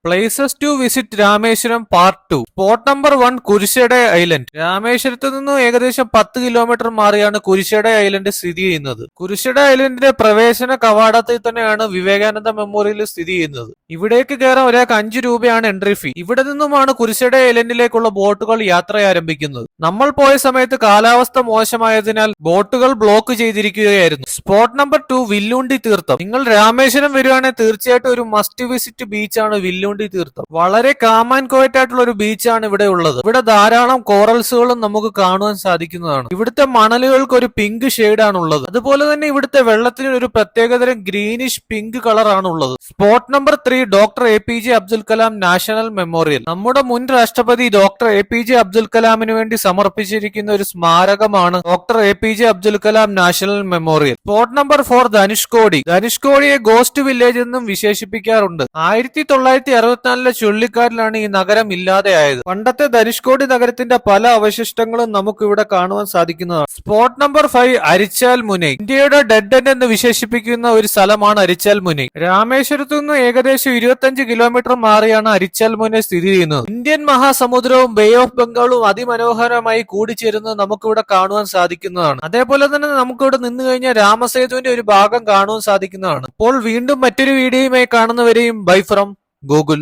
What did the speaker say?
Places to visit Rameswaram part 2. Spot number 1 Kurusadai island. രാമേശ്വരത്ത് നിന്നും ഏകദേശം 10 കിലോമീറ്റർ മാറിയാണ് കുരിശട ഐലൻഡ് സ്ഥിതി ചെയ്യുന്നത്. കുരിശട ഐലൻഡിന്റെ പ്രവേശന കവാടത്തിൽ തന്നെയാണ് വിവേകാനന്ദ മെമ്മോറിയൽ സ്ഥിതി ചെയ്യുന്നത്. ഇവിടേക്ക് കയറാൻ ഒരാൾക്ക് 5 രൂപയാണ് എൻട്രി ഫീ. ഇവിടെ നിന്നുമാണ് കുരിശട ഐലൻഡിലേക്കുള്ള ബോട്ടുകൾ യാത്ര ആരംഭിക്കുന്നത്. നമ്മൾ പോയ സമയത്ത് കാലാവസ്ഥ മോശമായതിനാൽ ബോട്ടുകൾ ബ്ലോക്ക് ചെയ്തിരിക്കുകയായിരുന്നു. സ്പോട്ട് നമ്പർ 2 വില്ലുണ്ടി തീർത്ഥം. നിങ്ങൾ രാമേശ്വരം വരുവാണെങ്കിൽ തീർച്ചയായിട്ടും ഒരു മസ്റ്റ് വിസിറ്റ് ബീച്ചാണ് വില്ലുണ്ടി തീർത്ഥം. വളരെ കാം ആൻഡ് ക്വയറ്റ് ആയിട്ടുള്ള ഒരു ബീച്ചാണ് ഇവിടെ ഉള്ളത്. ഇവിടെ ധാരാളം കോറൽസുകളും നമുക്ക് കാണുവാൻ സാധിക്കുന്നതാണ്. ഇവിടുത്തെ മണലുകൾക്ക് ഒരു പിങ്ക് ഷെയ്ഡ് ആണ് ഉള്ളത്. അതുപോലെ തന്നെ ഇവിടുത്തെ വെള്ളത്തിന് ഒരു പ്രത്യേകതരം ഗ്രീനിഷ് പിങ്ക് കളർ ആണ് ഉള്ളത്. Spot number 3 doctor APJ Abdul Kalam national memorial. നമ്മുടെ മുൻ രാഷ്ട്രപതി ഡോക്ടർ APJ അബ്ദുൽ കലാമിന് വേണ്ടി സമർപ്പിച്ചിരിക്കുന്ന ഒരു സ്മാരകമാണ് doctor APJ Abdul Kalam national memorial. Spot number 4 Dhanushkodi. ധനുഷ്കോടിയെ ഗോസ്റ്റ് വില്ലേജ് എന്നും വിശേഷിപ്പിക്കാറുണ്ട്. 1964 ചുഴലിക്കാറ്റിലാണ് ഈ നഗരം ഇല്ലാതെയായത്. പണ്ടത്തെ ധനുഷ്കോടി നഗരത്തിന്റെ പല അവശിഷ്ടങ്ങളും നമുക്ക് ഇവിടെ കാണുവാൻ സാധിക്കുന്നതാണ്. Spot number 5 അരിച്ചാൽ മുനൈ. ഇന്ത്യയുടെ ഡെഡ് എൻഡ് എന്ന് വിശേഷിപ്പിക്കുന്ന ഒരു സ്ഥലമാണ് അരിച്ചാൽ മുനൈ. രാമേശ്വരത്തു നിന്ന് ഏകദേശം 25 കിലോമീറ്റർ മാറിയാണ് അരിച്ചാൽ മുനൈ സ്ഥിതി ചെയ്യുന്നത്. ഇന്ത്യൻ മഹാസമുദ്രവും ബേ ഓഫ് ബംഗാളും അതിമനോഹരമായി കൂടിച്ചേരുന്നത് നമുക്കിവിടെ കാണുവാൻ സാധിക്കുന്നതാണ്. അതേപോലെ തന്നെ നമുക്കിവിടെ നിന്ന് കഴിഞ്ഞാൽ രാമസേതുവിന്റെ ഒരു ഭാഗം കാണുവാൻ സാധിക്കുന്നതാണ്. അപ്പോൾ വീണ്ടും മറ്റൊരു വീഡിയോയുമായി കാണുന്നവരെയും ബൈ ഫ്രം ഗൂഗിൾ.